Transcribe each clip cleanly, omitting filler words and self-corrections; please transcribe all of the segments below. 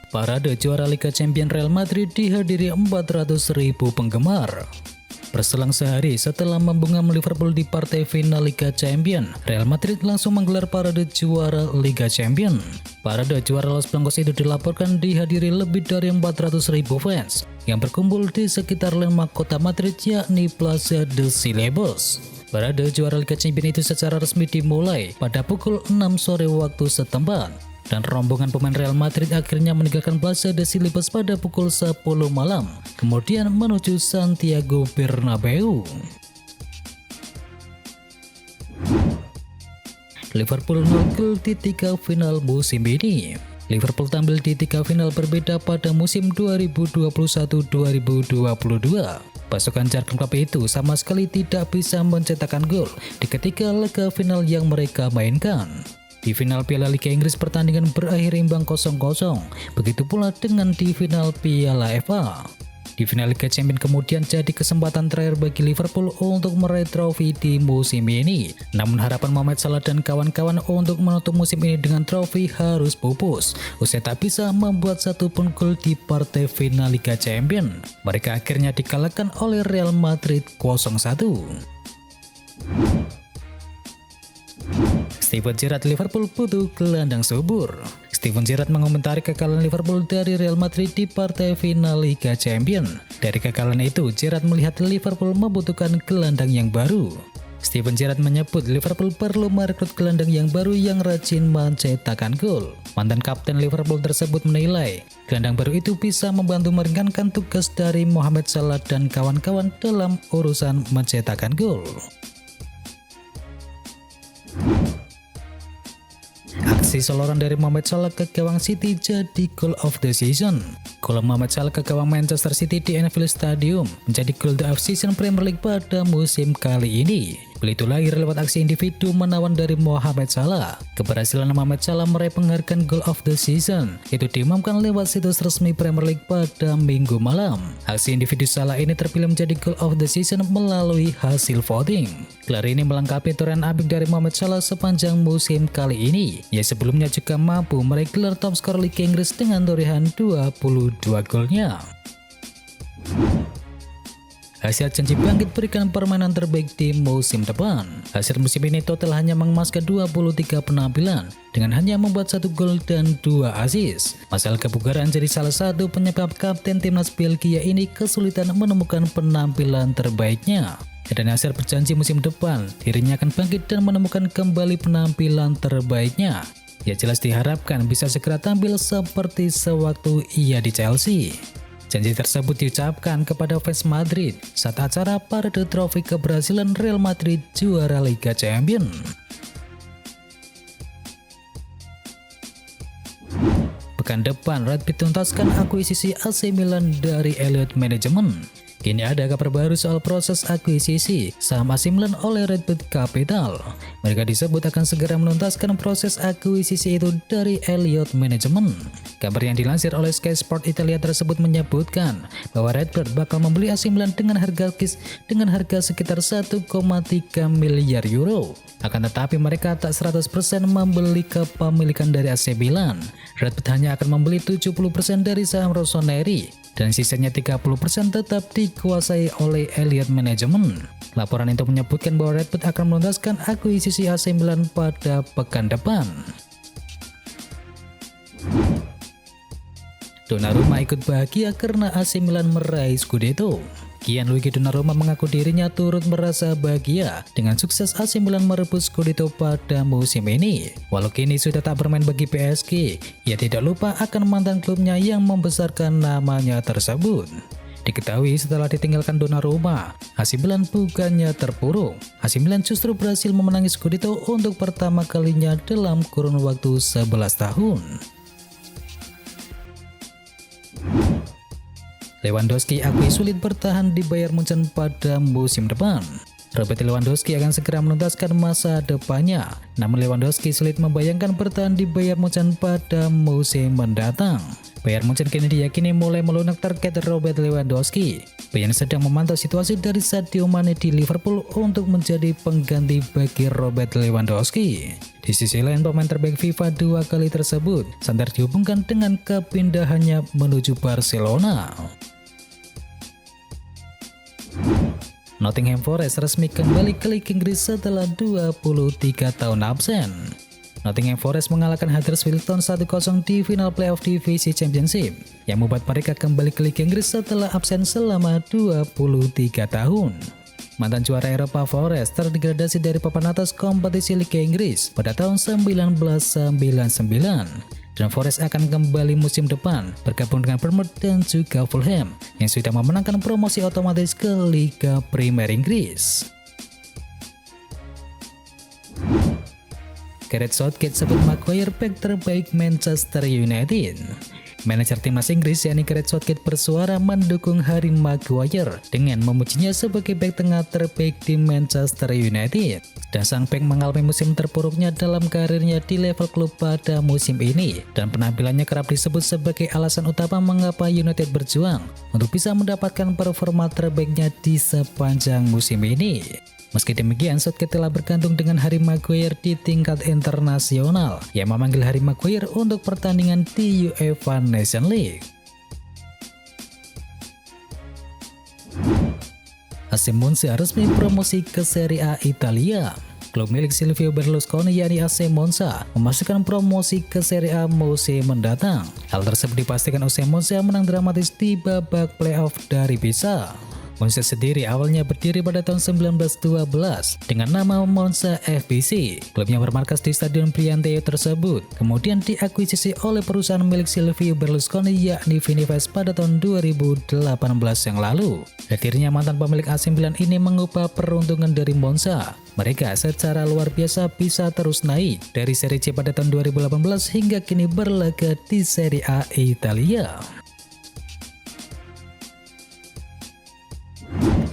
Parade juara Liga Champions Real Madrid dihadiri 400.000 penggemar. Berselang sehari setelah membungkam Liverpool di partai final Liga Champions, Real Madrid langsung menggelar parade juara Liga Champions. Parade juara Los Blancos itu dilaporkan dihadiri lebih dari 400.000 fans yang berkumpul di sekitar landmark kota Madrid, yakni Plaza de Cibeles. Parade juara Liga Champions itu secara resmi dimulai pada pukul 6 sore waktu setempat, dan rombongan pemain Real Madrid akhirnya meninggalkan Plaza de Cibeles pada pukul 10 malam, kemudian menuju Santiago Bernabeu. Liverpool 0 gol di 3 final musim ini. Liverpool tampil di 3 final berbeda pada musim 2021-2022. Pasukan Jurgen Klopp itu sama sekali tidak bisa mencetakkan gol di ketiga laga final yang mereka mainkan. Di final Piala Liga Inggris pertandingan berakhir imbang 0-0, begitu pula dengan di final Piala FA. Di final Liga Champions kemudian jadi kesempatan terakhir bagi Liverpool untuk meraih trofi di musim ini. Namun harapan Mohamed Salah dan kawan-kawan untuk menutup musim ini dengan trofi harus pupus usai tak bisa membuat satupun gol di partai final Liga Champions. Mereka akhirnya dikalahkan oleh Real Madrid 0-1. Steven Gerrard, Liverpool butuh gelandang subur. Steven Gerrard mengomentari kekalahan Liverpool dari Real Madrid di partai final Liga Champions. Dari kekalahan itu, Gerrard melihat Liverpool membutuhkan gelandang yang baru. Steven Gerrard menyebut Liverpool perlu merekrut gelandang yang baru yang rajin mencetakkan gol. Mantan kapten Liverpool tersebut menilai gelandang baru itu bisa membantu meringankan tugas dari Mohamed Salah dan kawan-kawan dalam urusan mencetakkan gol. Aksi soloran dari Mohamed Salah ke gawang City jadi goal of the season. Gol Mohamed Salah ke gawang Manchester City di Anfield Stadium menjadi goal of season Premier League pada musim kali ini. Gol itu lahir lewat aksi individu menawan dari Mohamed Salah. Keberhasilan Mohamed Salah meraih penghargaan goal of the season itu diumumkan lewat situs resmi Premier League pada Minggu malam. Aksi individu Salah ini terpilih menjadi goal of the season melalui hasil voting. Gelar ini melengkapi torehan apik dari Mohamed Salah sepanjang musim kali ini. Ia sebelumnya juga mampu meraih gelar top skor Liga Inggris dengan torehan 22 golnya. Hasil janji bangkit berikan permainan terbaik di musim depan. Hasil musim ini total hanya mengemaskan 23 penampilan dengan hanya membuat 1 gol dan 2 assist. Masalah kebugaran jadi salah satu penyebab kapten timnas Belgia ini kesulitan menemukan penampilan terbaiknya. Dan Nasser berjanji musim depan dirinya akan bangkit dan menemukan kembali penampilan terbaiknya. Ya jelas diharapkan bisa segera tampil seperti sewaktu ia di Chelsea. Janji tersebut diucapkan kepada fans Madrid saat acara parade trofi keberhasilan Real Madrid juara Liga Champions. Pekan depan, Red Bull tuntaskan akuisisi AC Milan dari Elliott Management. Kini ada kabar baru soal proses akuisisi saham AC Milan oleh Red Bull Capital. Mereka disebut akan segera menuntaskan proses akuisisi itu dari Elliott Management. Kabar yang dilansir oleh Sky Sport Italia tersebut menyebutkan bahwa Red Bull bakal membeli AC Milan dengan harga sekitar 1,3 miliar euro. Akan tetapi mereka tak 100% membeli kepemilikan dari AC Milan. Red Bull hanya akan membeli 70% dari saham Rossoneri dan sisanya 30% tetap dikuasai oleh Elliott Management. Laporan itu menyebutkan bahwa Red Bull akan menuntaskan akuisisi AC Milan pada pekan depan. Donnarumma ikut bahagia karena AC Milan meraih Scudetto. Gianluigi Donnarumma mengaku dirinya turut merasa bahagia dengan sukses AC Milan merebut Scudetto pada musim ini. Walau kini sudah tak bermain bagi PSG, ia tidak lupa akan mantan klubnya yang membesarkan namanya tersebut. Diketahui setelah ditinggalkan Donnarumma, AC Milan bukannya terpuruk. AC Milan justru berhasil memenangi Scudetto untuk pertama kalinya dalam kurun waktu 11 tahun. Lewandowski akui sulit bertahan di Bayern Munchen pada musim depan. Robert Lewandowski akan segera menuntaskan masa depannya, namun Lewandowski sulit membayangkan bertahan di Bayern Munchen pada musim mendatang. Bayern Munchen kini diyakini mulai melunak terkait Robert Lewandowski. Bayern sedang memantau situasi dari Sadio Mane di Liverpool untuk menjadi pengganti bagi Robert Lewandowski. Di sisi lain, pemain terbaik FIFA 2 kali tersebut santer dihubungkan dengan kepindahannya menuju Barcelona. Nottingham Forest resmi kembali ke Liga Inggris setelah 23 tahun absen. Nottingham Forest mengalahkan Huddersfield Town 1-0 di final playoff divisi Championship yang membuat mereka kembali ke Liga Inggris setelah absen selama 23 tahun. Mantan juara Eropa Forest terdegradasi dari papan atas kompetisi Liga Inggris pada tahun 1999 dan Forest akan kembali musim depan bergabung dengan Bournemouth dan juga Fulham yang sudah memenangkan promosi otomatis ke Liga Premier Inggris. Gareth Southgate sebut Maguire bek terbaik Manchester United. Manajer timnas Inggris yakni Gareth Southgate bersuara mendukung Harry Maguire dengan memujinya sebagai bek tengah terbaik di Manchester United. Dan sang bek mengalami musim terpuruknya dalam karirnya di level klub pada musim ini dan penampilannya kerap disebut sebagai alasan utama mengapa United berjuang untuk bisa mendapatkan performa terbaiknya di sepanjang musim ini. Meski demikian, Southgate telah bergantung dengan Harry Maguire di tingkat internasional yang memanggil Harry Maguire untuk pertandingan di UEFA Nations League. AC Monza resmi promosi ke Serie A Italia. Klub milik Silvio Berlusconi yakni AC Monza memastikan promosi ke Serie A musim mendatang. Hal tersebut dipastikan usai Monza menang dramatis di babak playoff dari Pisa. Monza sendiri awalnya berdiri pada tahun 1912 dengan nama Monza FBC. Klubnya bermarkas di Stadion Brianteo tersebut, kemudian diakuisisi oleh perusahaan milik Silvio Berlusconi yakni Vinives pada tahun 2018 yang lalu. Akhirnya mantan pemilik AC Milan ini mengubah peruntungan dari Monza. Mereka secara luar biasa bisa terus naik dari Serie C pada tahun 2018 hingga kini berlaga di Serie A Italia.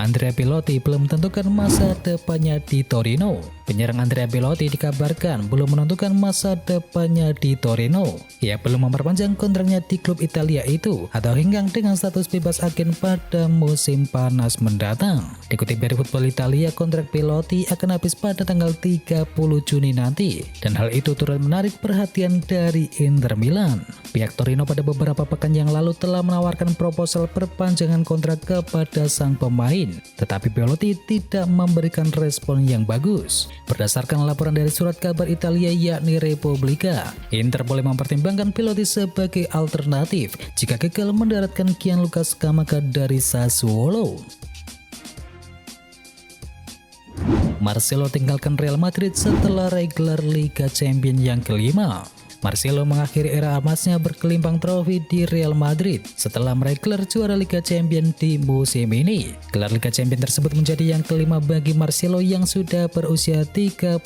Andrea Belotti belum menentukan masa depannya di Torino. Penyerang Andrea Belotti dikabarkan belum menentukan masa depannya di Torino. Ia belum memperpanjang kontraknya di klub Italia itu atau hingga dengan status bebas agen pada musim panas mendatang. Dikutip dari Football Italia, kontrak Belotti akan habis pada tanggal 30 Juni nanti dan hal itu turut menarik perhatian dari Inter Milan. Pihak Torino pada beberapa pekan yang lalu telah menawarkan proposal perpanjangan kontrak kepada sang pemain, tetapi Belotti tidak memberikan respon yang bagus. Berdasarkan laporan dari surat kabar Italia yakni Repubblica, Inter boleh mempertimbangkan Belotti sebagai alternatif jika gagal mendaratkan Gianluca Scamacca dari Sassuolo. Marcelo tinggalkan Real Madrid setelah regular Liga Champions yang kelima. Marcelo mengakhiri era emasnya berkelimpang trofi di Real Madrid setelah meraih gelar juara Liga Champions di musim ini. Gelar Liga Champions tersebut menjadi yang kelima bagi Marcelo yang sudah berusia 34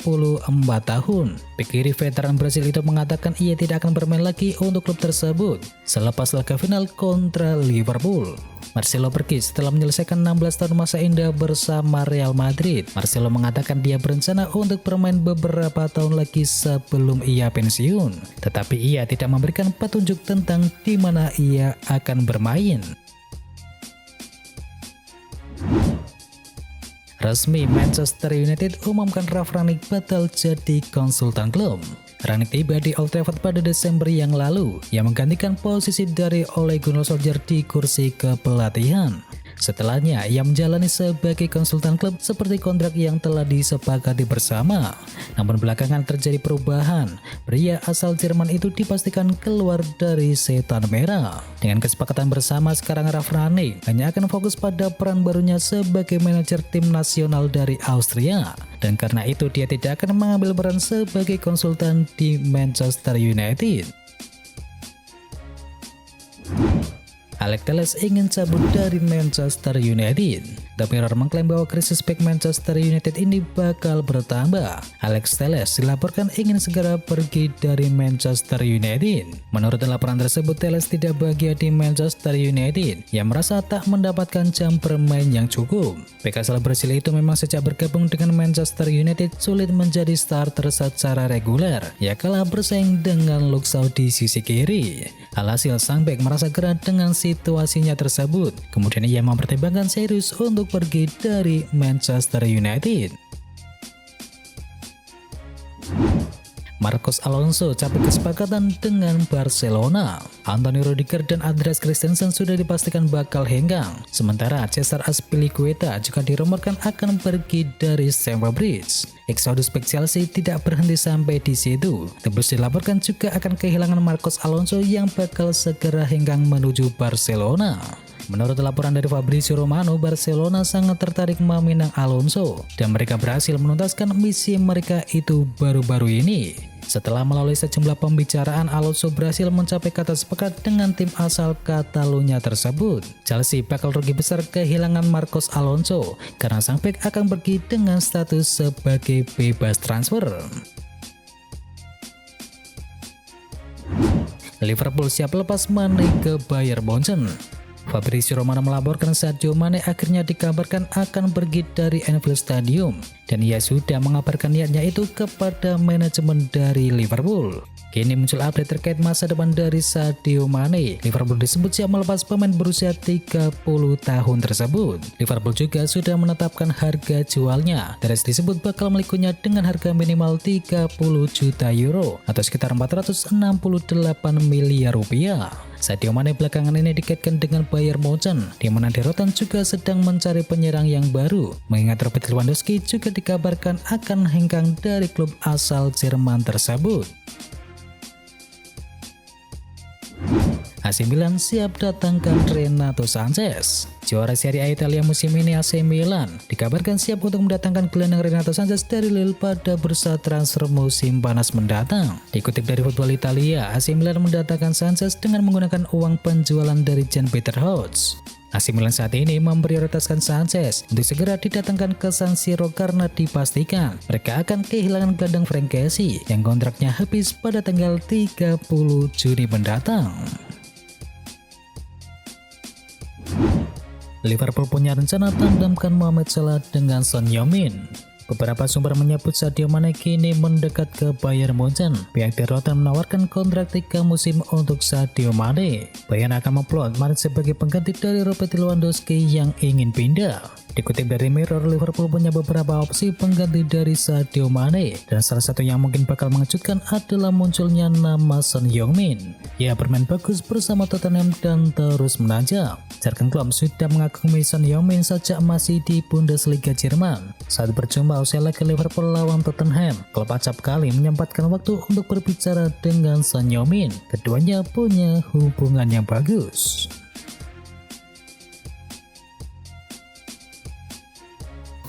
tahun. Bek kiri veteran Brasil itu mengatakan ia tidak akan bermain lagi untuk klub tersebut selepas laga final kontra Liverpool. Marcelo pergi setelah menyelesaikan 16 tahun masa indah bersama Real Madrid. Marcelo mengatakan dia berencana untuk bermain beberapa tahun lagi sebelum ia pensiun, tetapi ia tidak memberikan petunjuk tentang di mana ia akan bermain. Resmi, Manchester United umumkan Ralf Rangnick batal jadi konsultan klub. Rangnick tiba di Old Trafford pada Desember yang lalu, yang menggantikan posisi dari Ole Gunnar Solskjaer di kursi kepelatihan. Setelahnya, ia menjalani sebagai konsultan klub seperti kontrak yang telah disepakati bersama. Namun belakangan terjadi perubahan. Pria asal Jerman itu dipastikan keluar dari Setan Merah. Dengan kesepakatan bersama, sekarang Ralf Rangnick hanya akan fokus pada peran barunya sebagai manajer tim nasional dari Austria. Dan karena itu dia tidak akan mengambil peran sebagai konsultan di Manchester United. Alex Telles ingin cabut dari Manchester United. The Mirror mengklaim bahwa krisis bek Manchester United ini bakal bertambah. Alex Telles dilaporkan ingin segera pergi dari Manchester United. Menurut laporan tersebut, Telles tidak bahagia di Manchester United. Ia merasa tak mendapatkan jam bermain yang cukup. Bek asal Brasil itu memang sejak bergabung dengan Manchester United sulit menjadi starter secara reguler. Ia kalah bersaing dengan Luke Shaw di sisi kiri. Alhasil sang bek merasa gerah dengan situasinya tersebut. Kemudian ia mempertimbangkan serius untuk pergi dari Manchester United. Marcos Alonso capai kesepakatan dengan Barcelona. Antonio Rudiger dan Andreas Christensen sudah dipastikan bakal hengkang. Sementara Cesar Azpilicueta juga dirumorkan akan pergi dari Stamford Bridge. Exodus bek Chelsea tidak berhenti sampai di situ. Tebus dilaporkan juga akan kehilangan Marcos Alonso yang bakal segera hengkang menuju Barcelona. Menurut laporan dari Fabrizio Romano, Barcelona sangat tertarik meminang Alonso dan mereka berhasil menuntaskan misi mereka itu baru-baru ini. Setelah melalui sejumlah pembicaraan, Alonso berhasil mencapai kata sepakat dengan tim asal Catalunya tersebut. Chelsea bakal rugi besar kehilangan Marcos Alonso karena sang bek akan pergi dengan status sebagai bebas transfer. Liverpool siap lepas Mane ke Bayern Munchen. Fabrizio Romano melaporkan Sadio Mane akhirnya dikabarkan akan pergi dari Anfield Stadium dan ia sudah mengabarkan niatnya itu kepada manajemen dari Liverpool. Kini muncul update terkait masa depan dari Sadio Mane. Liverpool disebut siap melepas pemain berusia 30 tahun tersebut. Liverpool juga sudah menetapkan harga jualnya. Teres disebut bakal melikunya dengan harga minimal 30 juta euro atau sekitar 468 miliar rupiah. Sadio Mane belakangan ini dikaitkan dengan Bayern Munchen, di mana Derotan juga sedang mencari penyerang yang baru. Mengingat Robert Lewandowski juga dikabarkan akan hengkang dari klub asal Jerman tersebut. AC Milan siap datangkan Renato Sanchez. Juara Serie A Italia musim ini AC Milan dikabarkan siap untuk mendatangkan gelandang Renato Sanchez dari Lille pada bursa transfer musim panas mendatang. Dikutip dari Football Italia, AC Milan mendatangkan Sanchez dengan menggunakan uang penjualan dari Jan-Peter Hodge. AC Milan saat ini memprioritaskan Sanchez untuk segera didatangkan ke San Siro karena dipastikan mereka akan kehilangan gelandang Frank Kessie yang kontraknya habis pada tanggal 30 Juni mendatang. Liverpool punya rencana tandemkan Mohamed Salah dengan Son Heung-min. Beberapa sumber menyebut Sadio Mane kini mendekat ke Bayern Munchen. Pihak Derotan menawarkan kontrak 3 musim untuk Sadio Mane. Bayern akan memplot Mane sebagai pengganti dari Robert Lewandowski yang ingin pindah. Dikutip dari Mirror, Liverpool punya beberapa opsi pengganti dari Sadio Mane dan salah satu yang mungkin bakal mengejutkan adalah munculnya nama Son Heung-min. Ia bermain bagus bersama Tottenham dan terus menanjak. Jurgen Klopp sudah mengagumi Son Heung-min sejak masih di Bundesliga Jerman. Saat berjumpa usai laga Liverpool lawan Tottenham, Klopp acap kali menyempatkan waktu untuk berbicara dengan Son Heung-min. Keduanya punya hubungan yang bagus.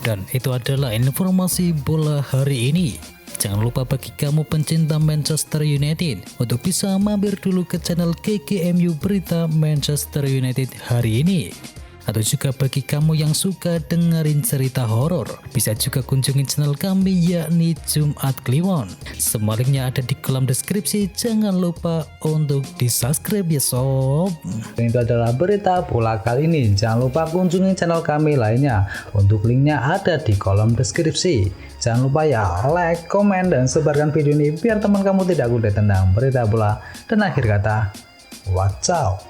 Dan itu adalah informasi bola hari ini. Jangan lupa bagi kamu pencinta Manchester United untuk bisa mampir dulu ke channel GGMU Berita Manchester United hari ini. Atau juga bagi kamu yang suka dengerin cerita horor, bisa juga kunjungi channel kami yakni Jumat Kliwon. Semua linknya ada di kolom deskripsi, jangan lupa untuk di subscribe ya sob. Itu adalah berita bola kali ini. Jangan lupa kunjungi channel kami lainnya. Untuk linknya ada di kolom deskripsi. Jangan lupa ya like, komen, dan sebarkan video ini biar teman kamu tidak kudet tentang berita bola. Dan akhir kata, watch out.